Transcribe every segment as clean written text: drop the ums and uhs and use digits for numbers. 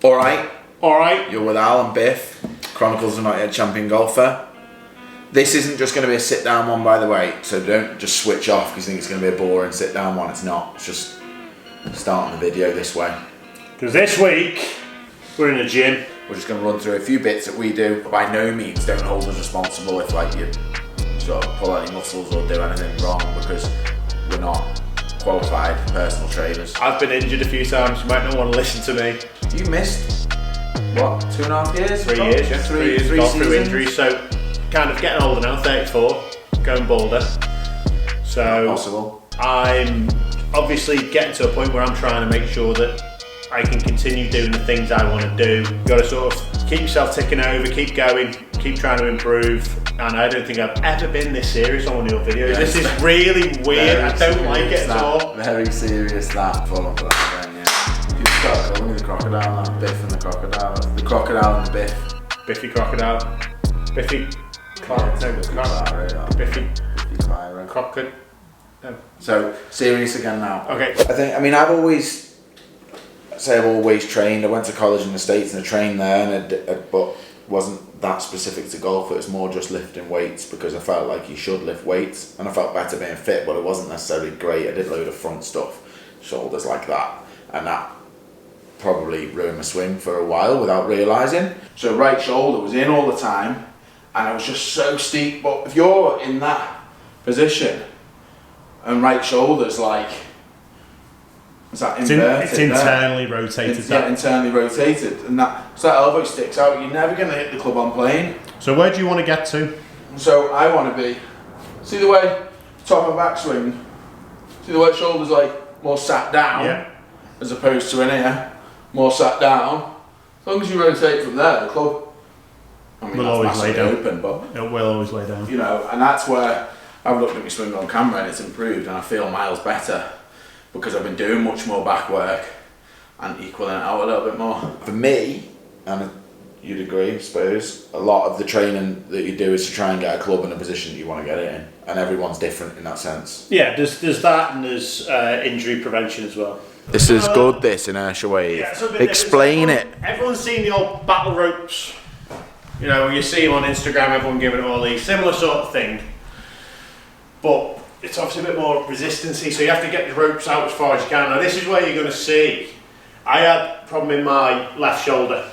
Alright. You're with Al and Biff, Chronicles of Not Yet Champion Golfer. This isn't just going to be a sit down one, by the way, so don't just switch off because you think it's going to be a boring sit down one. It's not. It's just starting the video this way. Because this week, we're in the gym. We're just going to run through a few bits that we do. By no means don't hold us responsible if like you sort of pull any muscles or do anything wrong, because we're not qualified personal trainers. I've been injured a few times, you might not want to listen to me. You missed, what, 2.5 years? 3 years, yeah. 3 years, three got through seasons. injuries, so kind of getting older now, 34, going bolder. So Possible. I'm obviously getting to a point where I'm trying to make sure that I can continue doing the things I want to do. You've got to sort of keep yourself ticking over, keep going, keep trying to improve. And I don't think I've ever been this serious on one of your videos. Yeah, this is really weird. I don't like it at all. Very serious that. Fall off that again, yeah. You've got to go with the crocodile now. Biff and the crocodile. The crocodile and the Biff. Biffy crocodile. Biffy. Biffy. Crocodile. No. So serious again now. Okay. I've always trained. I went to college in the States and I trained there, but wasn't that specific to golf. It was more just lifting weights because I felt like you should lift weights, and I felt better being fit, but it wasn't necessarily great. I did a load of front stuff, shoulders like that, and that probably ruined my swing for a while without realising. So right shoulder was in all the time, and I was just so steep. But if you're in that position and right shoulder's like, is that inverted? It's internally rotated. Internally rotated, and so that elbow sticks out. You're never going to hit the club on plane. So where do you want to get to? So I want to be, see the way top and back swing, see the way shoulders like more sat down, yeah, as opposed to in here, more sat down. As long as you rotate from there, the club, will always lay down. Open, but it will always lay down. You know, and that's where I've looked at my swing on camera and it's improved, and I feel miles better because I've been doing much more back work and equaling it out a little bit more. For me, and you'd agree, I suppose, a lot of the training that you do is to try and get a club in a position that you want to get it in, and everyone's different in that sense. Yeah, there's that, and there's injury prevention as well. This is good, this inertia wave. Yeah, explain it. Everyone's seen the old battle ropes. You know, you see them on Instagram, everyone giving it all these similar sort of thing. But it's obviously a bit more resistancy, so you have to get the ropes out as far as you can. Now this is where you're going to see, I had a problem in my left shoulder,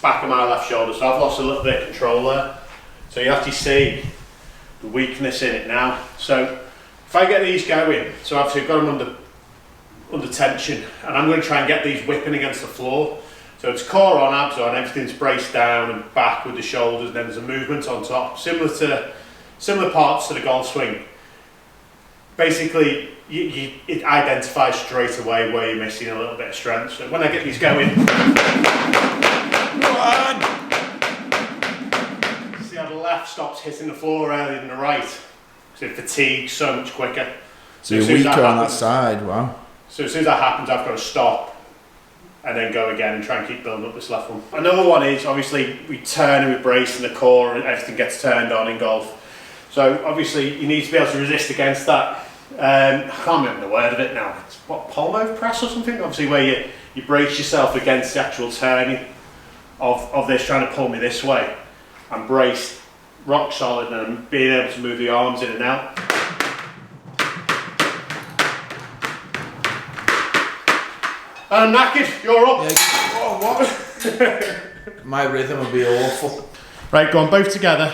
back of my left shoulder, so I've lost a little bit of control there. So you have to see the weakness in it now. So if I get these going, so obviously I've got them under tension, and I'm going to try and get these whipping against the floor. So it's core on, abs on, everything's braced down and back with the shoulders, and then there's a movement on top, similar parts to the golf swing. Basically, it identifies straight away where you're missing a little bit of strength. So when I get these going, see how the left stops hitting the floor earlier than the right. So it fatigues so much quicker. So you're weaker on that side, wow. So as soon as that happens, I've got to stop and then go again and try and keep building up this left one. Another one is, obviously, we turn and we brace in the core and everything gets turned on in golf. So obviously, you need to be able to resist against that. I can't remember the word of it now. It's what, polo press or something? Obviously, where you brace yourself against the actual turning of this, trying to pull me this way. I'm braced, rock solid, and I'm being able to move the arms in and out. And I'm knackered, you're up. Yeah. Oh, what? My rhythm would be awful. Right, go on, both together.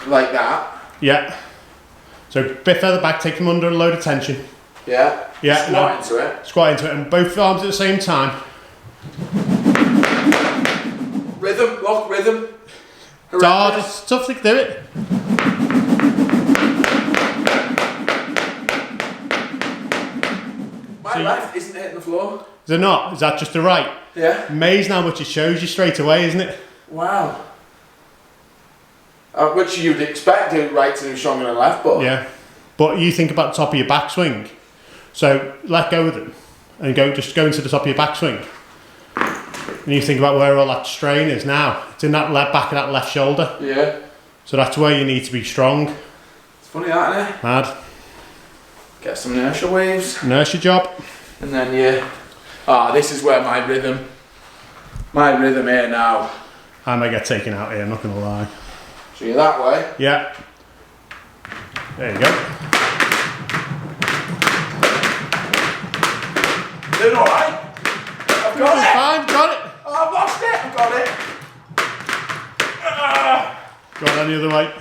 Like that? Yeah. So bit further back, take them under a load of tension. Yeah? Yeah. Squat into it. Squat into it, and both arms at the same time. Rhythm, look, rhythm. It's hard, it's tough to do it. My left isn't hitting the floor. Is it not? Is that just the right? Yeah. Amazing how much it shows you straight away, isn't it? Wow. Which you'd expect the right to do stronger than left, but... Yeah. But you think about the top of your backswing. So let go of them and just go into the top of your backswing. And you think about where all that strain is now. It's in that back of that left shoulder. Yeah. So that's where you need to be strong. It's funny that, isn't it? Mad. Get some inertia waves. Inertia job. And then this is where my rhythm My rhythm here now. I may get taken out here, I'm not going to lie. So you're that way? Yeah. There you go. Doing alright? I've got it! Fine, got it! Oh, I've lost it! I've got it! Go on any other way.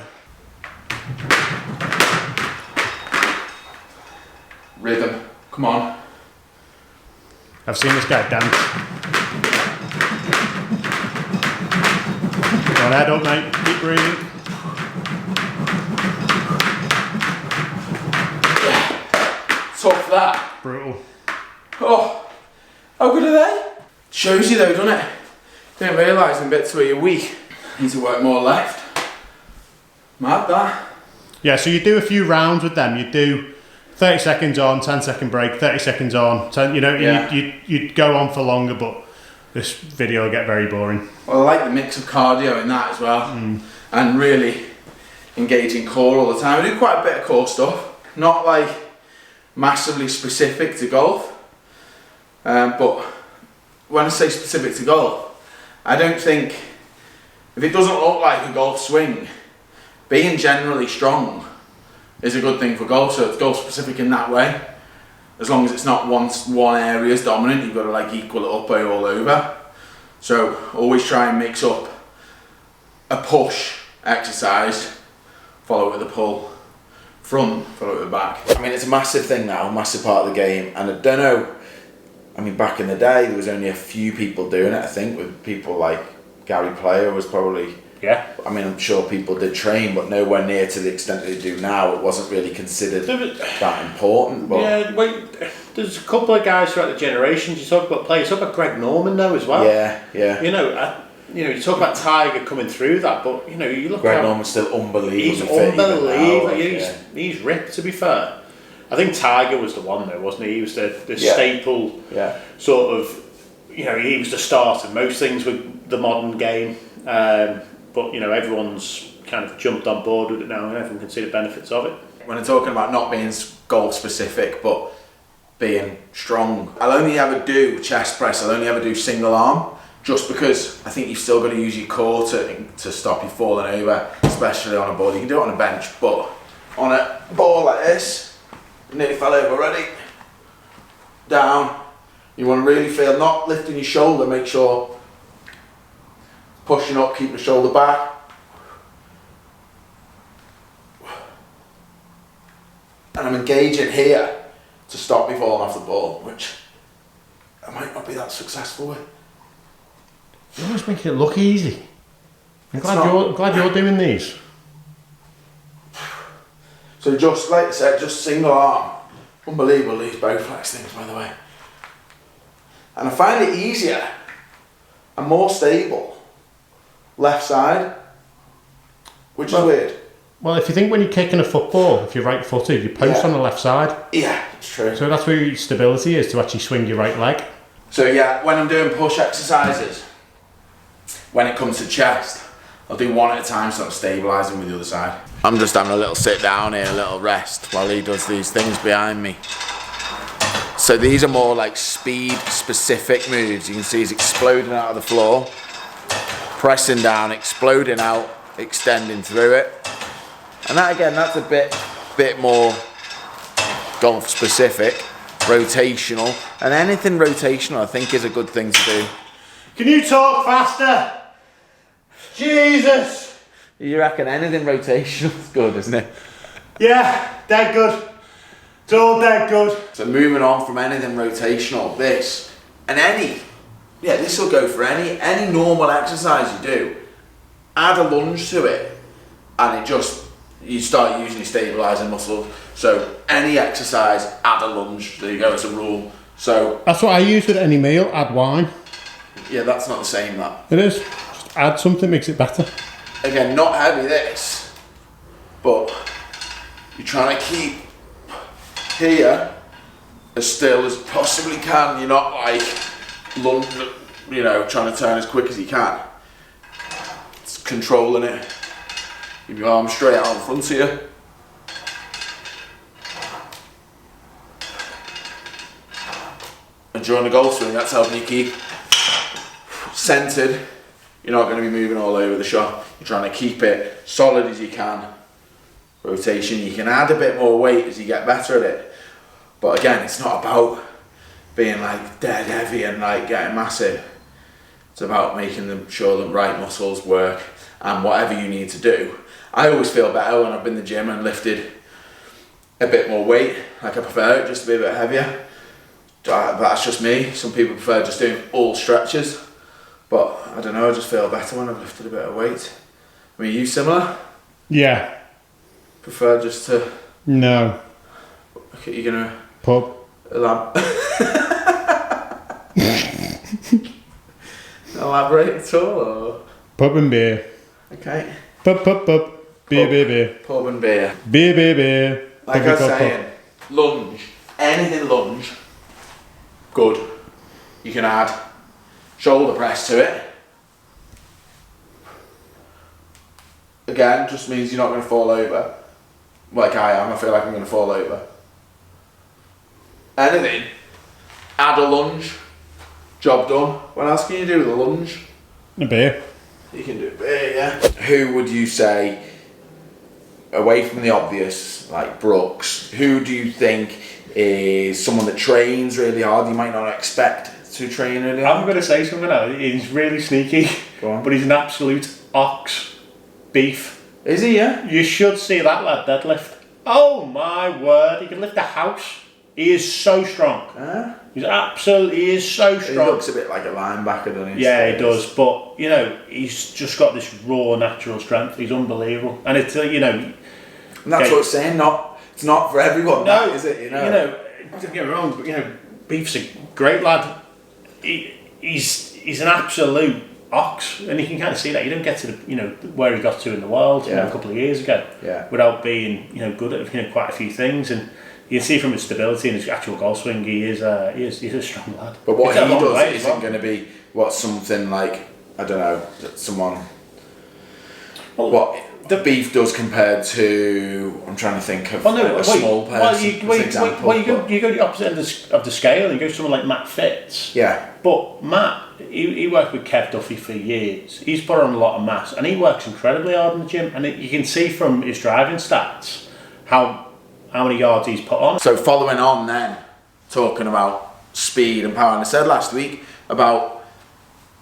Rhythm. Come on. I've seen this guy dance. Go on, head up, mate. Keep breathing. Tough that. Brutal. Oh, how good are they? Shows you though, doesn't it? Didn't realise in bits where you're weak. Need to work more left. Mad that. Yeah, so you do a few rounds with them. You do 30 seconds on, 10-second break, 30 seconds on. 10, you know, Yeah. you'd go on for longer, but this video will get very boring. Well, I like the mix of cardio in that as well. And really engaging core all the time. I do quite a bit of core stuff. Not like massively specific to golf. But when I say specific to golf, I don't think, if it doesn't look like a golf swing, being generally strong is a good thing for golf. So it's golf specific in that way. As long as it's not one area is dominant, you've got to like equal it up all over. So always try and mix up a push exercise, follow it with a pull, front, follow it with back. I mean, it's a massive thing now, a massive part of the game, and I don't know, I mean, back in the day, there was only a few people doing it, I think, with people like Gary Player was probably, Yeah. I mean, I'm sure people did train, but nowhere near to the extent they do now. It wasn't really considered that important. But Yeah, wait, there's a couple of guys throughout the generations. You talk about players, you talk about Greg Norman though as well. yeah. You know, you talk about Tiger coming through that, but you know, you look Greg at Norman's still unbelievably he's fit even now, unbelievable. like, He's ripped, to be fair. I think Tiger was the one though, wasn't he? He was the staple sort of, you know, he was the start of most things with the modern game. But you know, everyone's kind of jumped on board with it now, and everyone can see the benefits of it. When I'm talking about not being golf specific, but being strong, I'll only ever do chest press, I'll only ever do single arm, just because I think you've still got to use your core to stop you falling over, especially on a ball. You can do it on a bench, but on a ball like this, you nearly fell over already. Down, you want to really feel, not lifting your shoulder, make sure pushing up, keep the shoulder back. And I'm engaging here to stop me falling off the ball, which I might not be that successful with. You always make it look easy. I'm It's glad you're doing these. So just like I said, just single arm. Unbelievable, these Bowflex things, by the way. And I find it easier and more stable left side, which is weird. Well, if you think when you're kicking a football, if you're right-footed, you post on the left side. Yeah, it's true. So that's where your stability is, to actually swing your right leg. So yeah, when I'm doing push exercises, when it comes to chest, I'll do one at a time so I'm stabilising with the other side. I'm just having a little sit down here, a little rest while he does these things behind me. So these are more like speed specific moves. You can see he's exploding out of the floor, pressing down, exploding out, extending through it. And that again, that's a bit more golf specific, rotational. And anything rotational I think is a good thing to do. Can you talk faster? Jesus! You reckon anything rotational is good, isn't it? Yeah, dead good. It's all dead good. So moving on from anything rotational, this, and this will go for any normal exercise you do. Add a lunge to it, and you start using your stabilising muscles. So any exercise, add a lunge. There you go, it's a rule. So That's what I use with any meal, add wine. yeah, that's not the same, that. It is. Just add something, makes it better. Again, not heavy this, but you're trying to keep here as still as possibly can. You're not like trying to turn as quick as you can. It's controlling it. Keep your arms straight out in front of you. And during the golf swing, that's helping you keep centered. You're not going to be moving all over the shop. You're trying to keep it solid as you can. Rotation, you can add a bit more weight as you get better at it. But again, it's not about being like dead heavy and like getting massive. It's about making sure the right muscles work and whatever you need to do. I always feel better when I've been in the gym and lifted a bit more weight. Like I prefer it just to be a bit heavier. That's just me. Some people prefer just doing all stretches. But I don't know, I just feel better when I've lifted a bit of weight. I mean, are you similar? Yeah. Prefer just to... No. Okay, you're gonna... Pub. Elaborate at all, or? Pub and beer. Okay. Pub. Beer. Pub and beer. Beer. Like I was saying, lunge. Anything lunge. Good. You can add shoulder press to it. Again, just means you're not going to fall over. Like I am, I feel like I'm going to fall over. Anything. Add a lunge. Job done. What else can you do with a lunge? A beer. You can do a beer, yeah. Who would you say, away from the obvious, like Brooks, who do you think is someone that trains really hard you might not expect to train really hard? I'm going to say something now. He's really sneaky, but he's an absolute ox beef. Is he, yeah? You should see that lad deadlift. Oh my word, he can lift a house. He is so strong. He is so strong. He looks a bit like a linebacker, doesn't he? Yeah, he does, but you know, he's just got this raw natural strength. He's unbelievable. And it's you know, and that's what I'm saying, it's not for everyone, no, is it? Don't get me wrong, but you know, Beef's a great lad. He's an absolute ox, and you can kind of see that. You don't get to the where he got to in the world a couple of years ago without being good at quite a few things, and you can see from his stability and his actual golf swing, he's a strong lad. But what he does isn't going to be something like, I don't know, someone. What the Beef does compared to, I'm trying to think of a small person. You go the opposite end of the scale and you go to someone like Matt Fitz. Yeah. But Matt, he worked with Kev Duffy for years. He's put on a lot of mass and he works incredibly hard in the gym. And you can see from his driving stats how many yards he's put on. So following on then, talking about speed and power, and I said last week about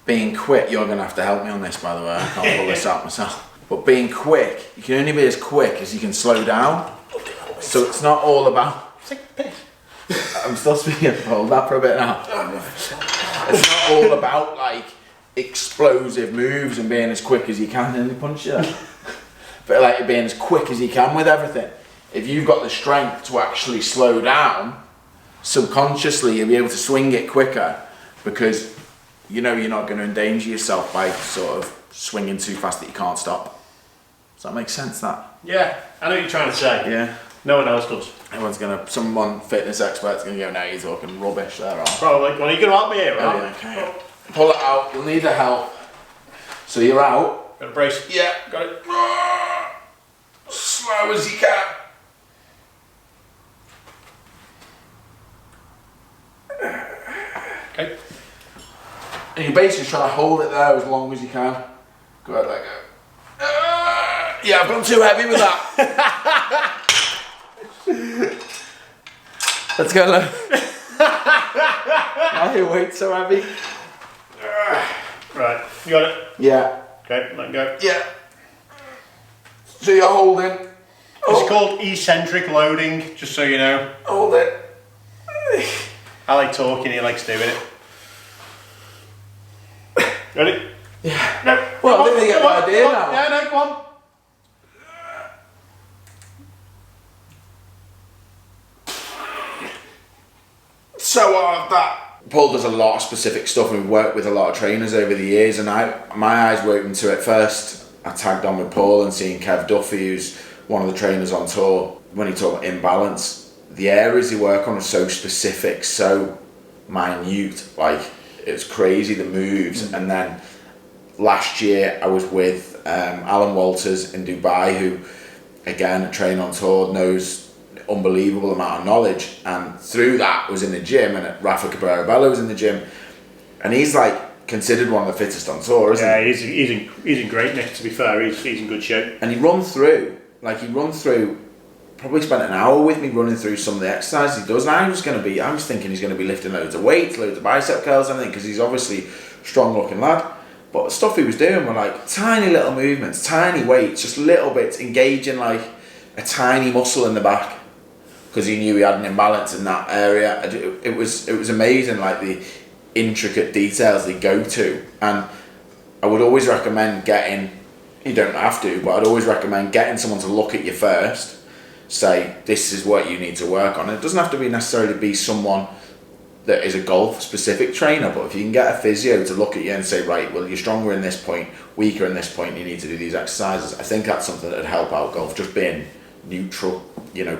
being quick. You're going to have to help me on this, by the way. I can't pull this out myself. But being quick, you can only be as quick as you can slow down. So it's not all about... I'm still speaking. Hold that for a bit now. It's not all about like explosive moves and being as quick as you can in the punch there. But like being as quick as you can with everything. If you've got the strength to actually slow down, subconsciously you'll be able to swing it quicker because you know you're not going to endanger yourself by sort of swinging too fast that you can't stop. Does that make sense, that? Yeah, I know what you're trying to say. Yeah. No one else does. Someone fitness expert's going to go, no, you're talking rubbish there, aren't you? Probably. Well, you're going to help me here, right? Oh, okay. Pull it out, you'll need the help. So you're out. Got a brace? Yeah. Got it. Slow as you can. Okay. And you're basically trying to hold it there as long as you can. Go ahead, let go. Yeah, I've gone too heavy with that. Let's go, low. Why are your weight so heavy? Right, you got it? Yeah. Okay, let go. Yeah. So you're holding. It's called eccentric loading, just so you know. Hold it. I like talking, he likes doing it. Ready? Yeah. No. Well, I think they get the idea now. Yeah, no, come on. So hard that. Paul does a lot of specific stuff and we've worked with a lot of trainers over the years, and my eyes were open to it first. I tagged on with Paul and seeing Kev Duffy, who's one of the trainers on tour, when he talked about imbalance, the areas he work on are so specific, so minute, like it's crazy, the moves. And then last year I was with Alan Walters in Dubai, who again, a trainer on tour, knows unbelievable amount of knowledge, and through that was in the gym, and Rafa Cabrera Bello was in the gym, and he's like, considered one of the fittest on tour, isn't Yeah, he? he's in great nick, to be fair. He's in good shape. And he runs through, probably spent an hour with me running through some of the exercises he does. And I was thinking he's going to be lifting loads of weights, loads of bicep curls, and everything, because he's obviously a strong looking lad. But the stuff he was doing were like tiny little movements, tiny weights, just little bits, engaging like a tiny muscle in the back, because he knew he had an imbalance in that area. It was amazing, like the intricate details they go to. And I would always recommend you don't have to, but I'd always recommend getting someone to look at you first, say this is what you need to work on. It doesn't have to be necessarily be someone that is a golf specific trainer, but if you can get a physio to look at you and say, right, well, you're stronger in this point, weaker in this point, you need to do these exercises, I think that's something that would help out golf. Just being neutral,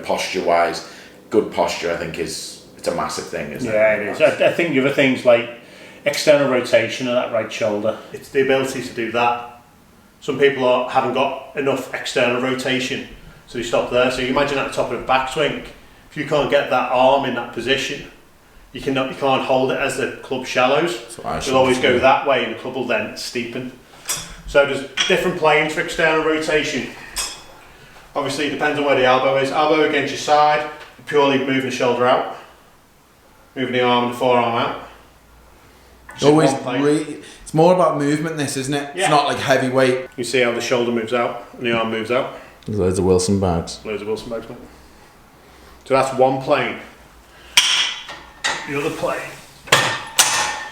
posture wise, good posture, I think it's a massive thing, isn't it? Yeah, it is. I think the other things like external rotation of that right shoulder, it's the ability to do that. Some people haven't got enough external rotation, so they stop there. So you imagine at the top of the backswing, if you can't get that arm in that position, you can't hold it as the club shallows. You'll always go that way and the club will then steepen. So there's different planes for external rotation. Obviously it depends on where the elbow is. Elbow against your side, purely moving the shoulder out. Moving the arm and the forearm out. It's more about movement, this, isn't it? Yeah. It's not like heavy weight. You see how the shoulder moves out and the arm moves out. There's loads of Wilson bags. Loads of Wilson bags, mate. So that's one plane. The other plane,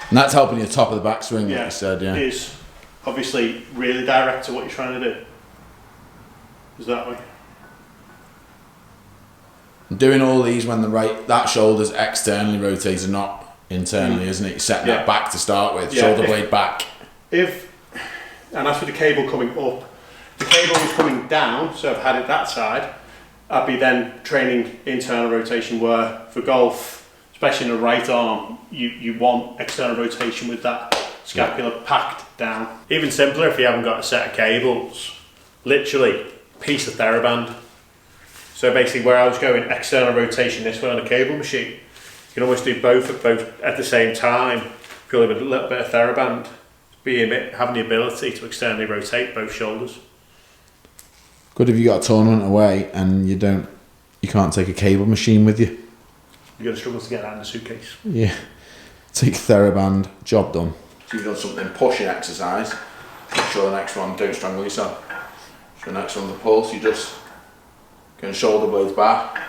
And that's helping you top of the backswing, like you said, yeah. is obviously really direct to what you're trying to do. Is that way? Doing all these when that shoulder's externally rotated, not internally, isn't it? You're setting that back to start with, shoulder blade back. And that's with the cable coming up. If the cable was coming down, so I've had it that side, I'd be then training internal rotation, where for golf, especially in the right arm, you want external rotation with that scapula packed down. Even simpler if you haven't got a set of cables, literally piece of TheraBand. So basically where I was going external rotation this way on a cable machine, you can almost do both at the same time, purely with a little bit of TheraBand, having the ability to externally rotate both shoulders. Good if you got a tournament away and you can't take a cable machine with you. You're going to struggle to get that in the suitcase. Yeah. Take TheraBand, job done. So you've done something pushing exercise. Make sure the next one, don't strangle yourself. So the next one's the pulse, you just going shoulder blades back.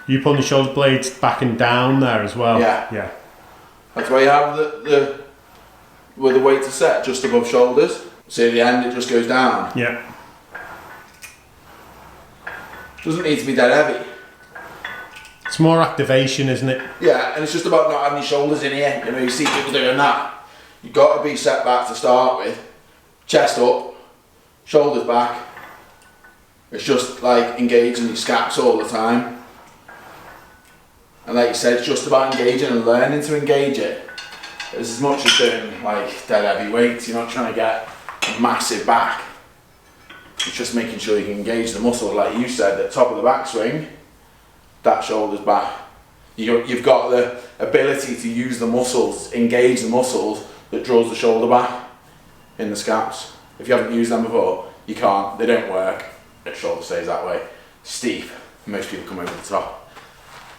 You pulling the shoulder blades back and down there as well? Yeah. That's why you have where the weights are set just above shoulders. See at the end it just goes down. Yeah. Doesn't need to be dead heavy. It's more activation, isn't it? Yeah, and it's just about not having your shoulders in here. You see people doing that. You've got to be set back to start with. Chest up, shoulders back. It's just like engaging your scaps all the time. And like you said, it's just about engaging and learning to engage it. It's as much as doing like dead heavy weights. You're not trying to get a massive back. It's just making sure you can engage the muscle. Like you said, at the top of the backswing, that shoulder's back. You've got the ability to use the muscles, engage the muscles that draws the shoulder back in the scaps. If you haven't used them before, you can't. They don't work. The shoulder stays that way. Steep. Most people come over the top.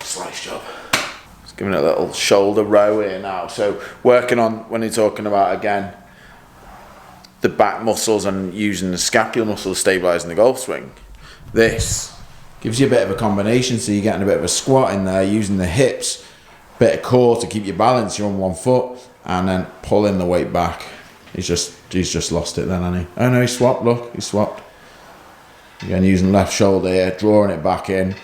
Slice job. Just giving it a little shoulder row here now. So working on, when you're talking about again, the back muscles and using the scapular muscles stabilising the golf swing. This gives you a bit of a combination, so you're getting a bit of a squat in there, using the hips, bit of core to keep your balance, you're on one foot, and then pulling the weight back. He's just lost it then, hasn't he? Oh no, he swapped, look, he swapped. Again, using left shoulder here, drawing it back in.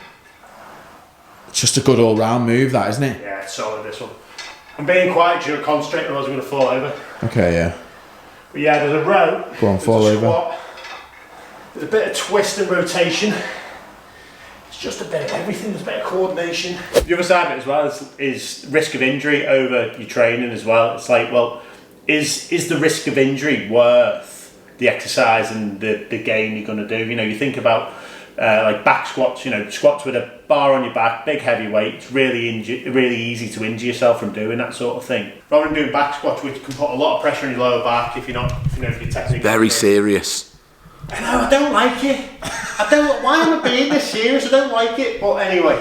It's just a good all-round move, that, isn't it? Yeah, it's solid, this one. I'm being quiet, you're concentrating, otherwise I'm going to fall over. Okay, yeah. But yeah, there's a row. Go on, fall over. Squat. There's a bit of twist and rotation. It's just a bit of everything, there's a bit of coordination. The other side of it as well is risk of injury over your training as well. It's like, well, is the risk of injury worth the exercise and the gain you're going to do? You know, you think about like back squats, squats with a bar on your back, big heavy weight. It's really easy to injure yourself from doing that sort of thing. Rather than doing back squats, which can put a lot of pressure on your lower back if your technique. Very serious. I know, I don't like it. Why am I being this serious? I don't like it. But anyway,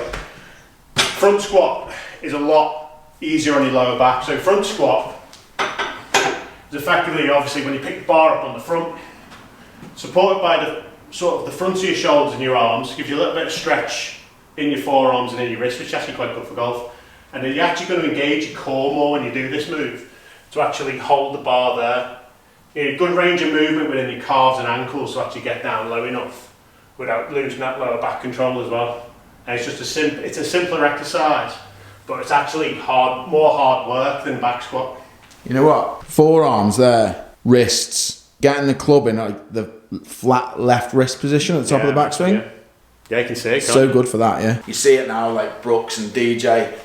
front squat is a lot easier on your lower back. So front squat is effectively, obviously, when you pick the bar up on the front, supported by the front of your shoulders and your arms, gives you a little bit of stretch in your forearms and in your wrists, which is actually quite good for golf. And then you're actually going to engage your core more when you do this move to actually hold the bar there. Good range of movement within your calves and ankles to actually get down low enough without losing that lower back control as well. And it's just it's a simpler exercise, but it's actually more hard work than back squat. You know what? Forearms there, wrists, getting the club in like the flat left wrist position at the top of the backswing. Yeah, you can see it. So good for that, yeah. You see it now, like Brooks and DJ,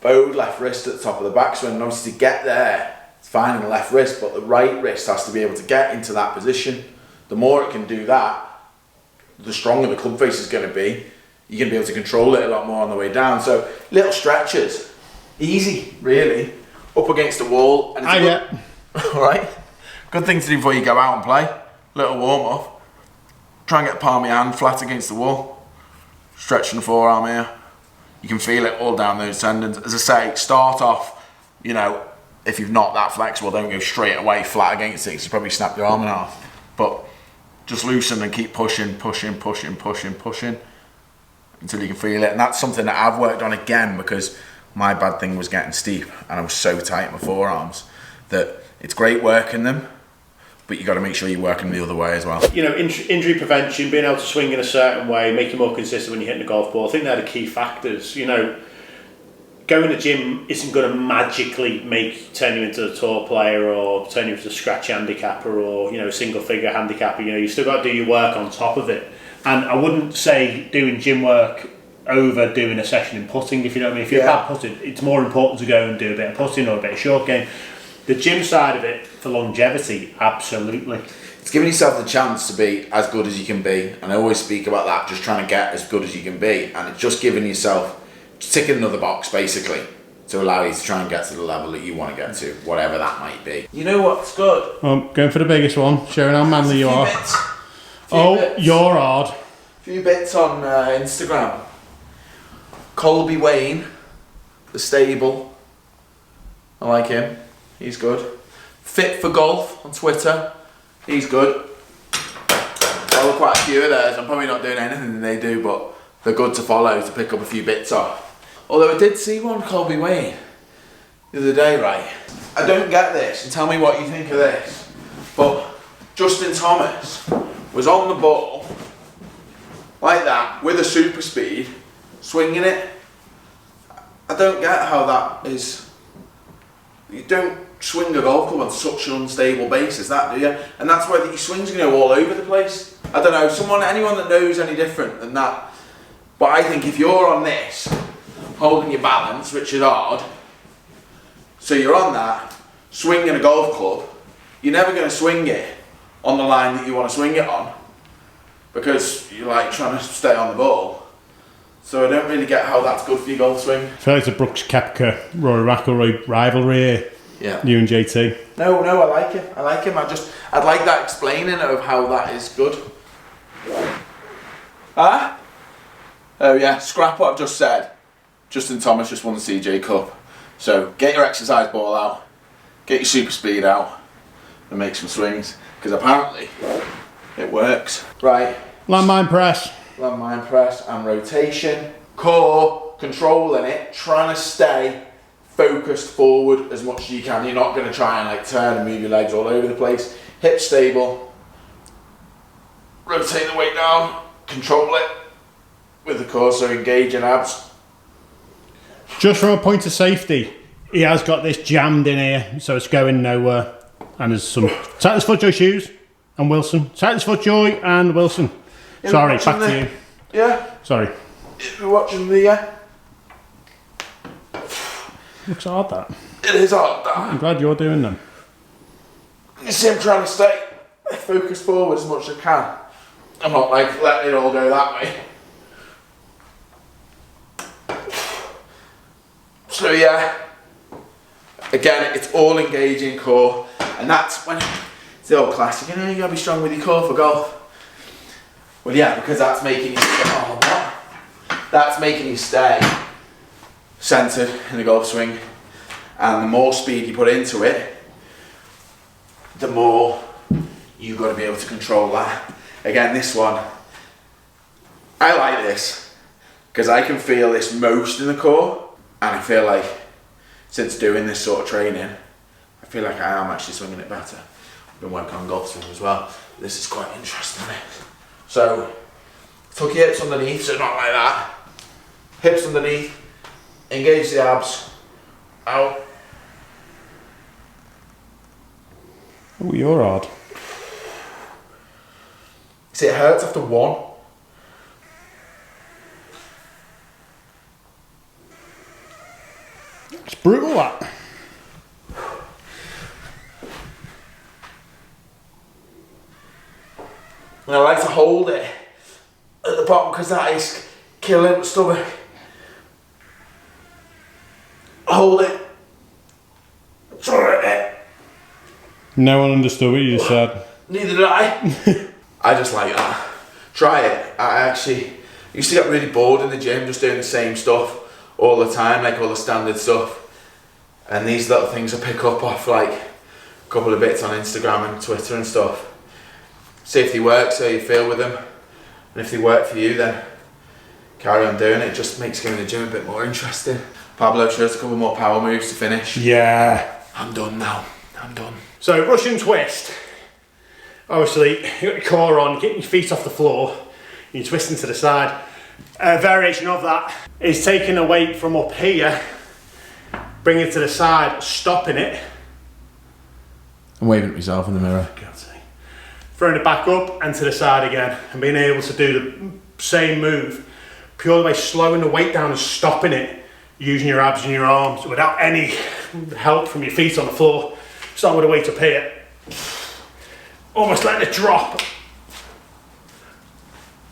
bowed left wrist at the top of the backswing, and obviously to get there, it's fine in the left wrist, but the right wrist has to be able to get into that position. The more it can do that, the stronger the club face is going to be. You're going to be able to control it a lot more on the way down. So little stretches, easy, really, up against the wall. And it's all right. Good thing to do before you go out and play. Little warm up. Try and get the palm of your hand flat against the wall. Stretching the forearm here. You can feel it all down those tendons. As I say, start off, if you're not that flexible, don't go straight away flat against it, because you probably snap your arm in half. But just loosen and keep pushing until you can feel it. And that's something that I've worked on again, because my bad thing was getting steep and I was so tight in my forearms that it's great working them, but you got to make sure you're working the other way as well. Injury prevention, being able to swing in a certain way, make you more consistent when you're hitting the golf ball. I think they're the key factors. Going to the gym isn't going to magically turn you into a tour player or turn you into a scratch handicapper or a single figure handicapper. You still got to do your work on top of it. And I wouldn't say doing gym work over doing a session in putting, if you know what I mean. If you're bad putting, it's more important to go and do a bit of putting or a bit of short game. The gym side of it, for longevity, absolutely. It's giving yourself the chance to be as good as you can be, and I always speak about that, just trying to get as good as you can be, and it's just giving yourself, ticking another box basically, to allow you to try and get to the level that you want to get to, whatever that might be. You know what's good? Going for the biggest one, showing how manly you are. Bits. You're hard. Few bits on Instagram. Colby Wayne, the stable. I like him. He's good. Fit for Golf on Twitter. He's good. Follow quite a few of theirs. I'm probably not doing anything that they do, but they're good to follow to pick up a few bits off. Although I did see one Colby Wayne the other day, right? I don't get this, and tell me what you think of this. But Justin Thomas was on the ball like that with a super speed, swinging it. I don't get how that is. You don't swing a golf club on such an unstable basis, that do you? And that's why your swings can go all over the place. I don't know, anyone that knows any different than that. But I think if you're on this, holding your balance, which is hard, so you're on that, swinging a golf club, you're never going to swing it on the line that you want to swing it on, because you're like trying to stay on the ball. So I don't really get how that's good for your golf swing. I feel like it's a Brooks Koepka, Rory McIlroy rivalry here. Yeah. You and JT. No, I like him. I'd like that explaining of how that is good. Huh? Oh yeah, scrap what I've just said. Justin Thomas just won the CJ Cup. So get your exercise ball out, get your super speed out, and make some swings. Because apparently, it works. Right. Landmine press. Landmine press and rotation. Core, controlling it, trying to stay focused forward as much as you can. You're not going to try and turn and move your legs all over the place. Hips stable. Rotate the weight down. Control it with the core, so engaging abs. Just from a point of safety, he has got this jammed in here, so it's going nowhere. And there's some Titus Footjoy shoes and Wilson. Titus Footjoy and Wilson. Sorry, back to you. Yeah. Sorry. You're watching the Looks hard, that. It is hard, that. I'm glad you're doing them. You see, I'm trying to stay focused forward as much as I can. I'm not like letting it all go that way. So yeah, again, it's all engaging core, and that's when it's the old classic, you know, you gotta be strong with your core for golf. Well, yeah, because that's making you that's making you stay centered in the golf swing, and the more speed you put into it, the more you've got to be able to control that. Again, this one, I like this because I can feel this most in the core, and I feel like since doing this sort of training, I feel like I am actually swinging it better. I've been working on golf swing as well. This is quite interesting. So, tuck your hips underneath, so not like that. Hips underneath, engage the abs, out. Oh, you're hard. See, it hurts after one. It's brutal, that. And I like to hold it at the bottom because that is killing the stomach. Hold it. Throw it. No one understood what you just said. Neither did I. I just like that. Try it. I actually used to get really bored in the gym just doing the same stuff all the time, like all the standard stuff. And these little things I pick up off like a couple of bits on Instagram and Twitter and stuff. See if they work, so you feel with them. And if they work for you, then carry on doing it. It just makes going to the gym a bit more interesting. Pablo shows a couple more power moves to finish. Yeah. I'm done now. I'm done. So Russian twist. Obviously, you got your core on, getting your feet off the floor, you're twisting to the side. A variation of that is taking a weight from up here, bringing it to the side, stopping it. I'm waving at myself in the mirror. God's sake. Throwing it back up and to the side again, and being able to do the same move, purely by slowing the weight down and stopping it, using your abs and your arms without any help from your feet on the floor. Starting with a weight up here. Almost letting it drop.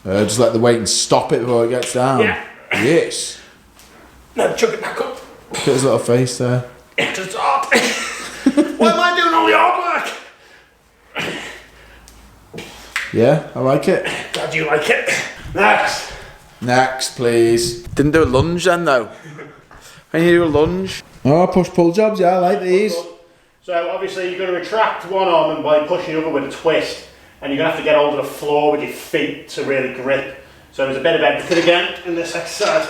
Just let the weight and stop it before it gets down. Yeah. Yes. Now chuck it back up. Look at his little face there. To the top. Why am I doing all the hard work? Yeah, I like it. Glad you like it. Next. Next, please. Didn't do a lunge then though. When you do a lunge. Oh, push pull jobs, yeah, I like these. So obviously you're going to retract one arm and by pushing the other with a twist, and you're going to have to get hold of the floor with your feet to really grip. So there's a bit of everything again in this exercise.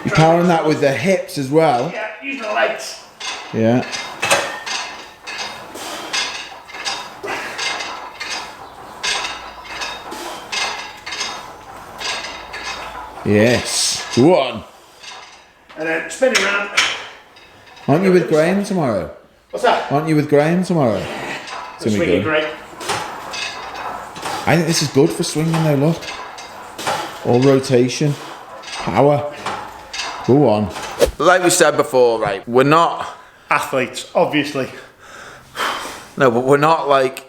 You're powering that with the hips as well. Yeah, using the legs. Yeah. Yes. Go on. And then spinning around. Aren't you with Graham tomorrow? What's that? Aren't you with Graham tomorrow? It's gonna be Swinging good. great. I think this is good for swinging though, look. All rotation. Power. Go on. Like we said before, right, we're not, Athletes, obviously. no, but we're not like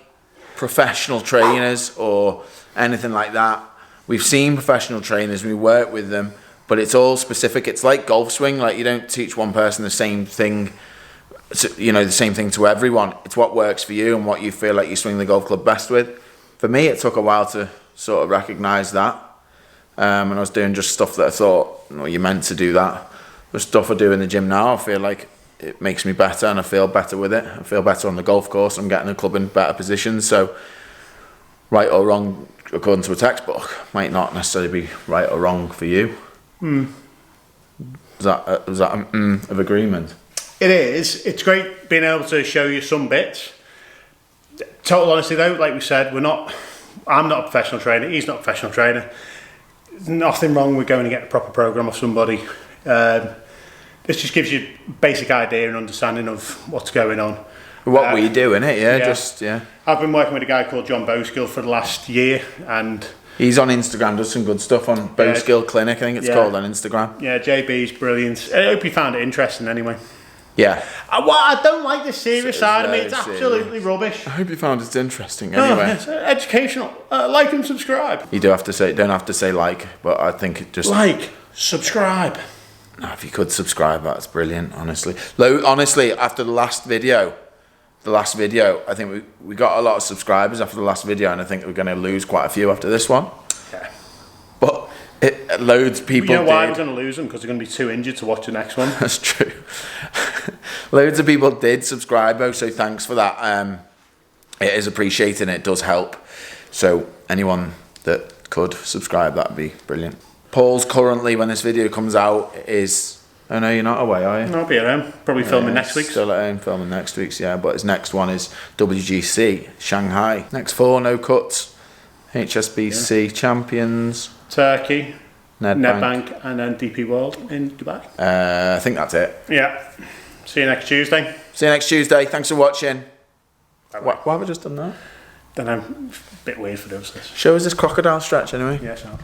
professional trainers or anything like that. We've seen professional trainers, we work with them, but it's all specific. It's like golf swing, like you don't teach one person the same thing, you know, the same thing to everyone. It's what works for you and what you feel like you swing the golf club best with. For me, it took a while to sort of recognise that. And I was doing just stuff that I thought, well, you're meant to do that. The stuff I do in the gym now, I feel like it makes me better and I feel better with it. I feel better on the golf course. I'm getting the club in better positions. So, right or wrong, according to a textbook, might not necessarily be right or wrong for you. Was that of agreement? It is. It's great being able to show you some bits. Total honesty though, like we said, I'm not a professional trainer, he's not a professional trainer. There's nothing wrong with going to get a proper program of somebody. This just gives you a basic idea and understanding of what's going on. What we do, innit? Yeah, yeah. just, yeah. I've been working with a guy called John Bowskill for the last year, and He's on Instagram, does some good stuff on Bowskill Clinic, I think it's called on Instagram. yeah, JB's brilliant. I hope you found it interesting anyway. Yeah. I don't like the serious It's side of me. very It's absolutely rubbish. I hope you found it interesting Oh, anyway. it's educational. Like and subscribe. You don't have to say like, but I think it just... Like, subscribe. No, if you could subscribe, that's brilliant, honestly. Honestly, after the last video, I think we got a lot of subscribers after the last video, and I think we're going to lose quite a few after this one. Yeah. But loads of people You know why did. we're going to lose them? Because they're going to be too injured to watch the next one. That's true. Loads of people did subscribe, though, so thanks for that. It is appreciated and it does help. So anyone that could subscribe, that'd be brilliant. Paul's currently, when this video comes out, is... Oh no, you're not away, are you? I'll be at home. Probably filming next week's. Still at home, filming next week's, yeah. But his next one is WGC, Shanghai. Next 4, no cuts. HSBC Champions. Turkey, Nedbank. Nedbank, and then DP World in Dubai. I think that's it. Yeah. See you next Tuesday. See you next Tuesday. Thanks for watching. Bye-bye. Why have I just done that? Then I'm a bit weird for doing this. Show us this crocodile stretch anyway. Yes, yeah,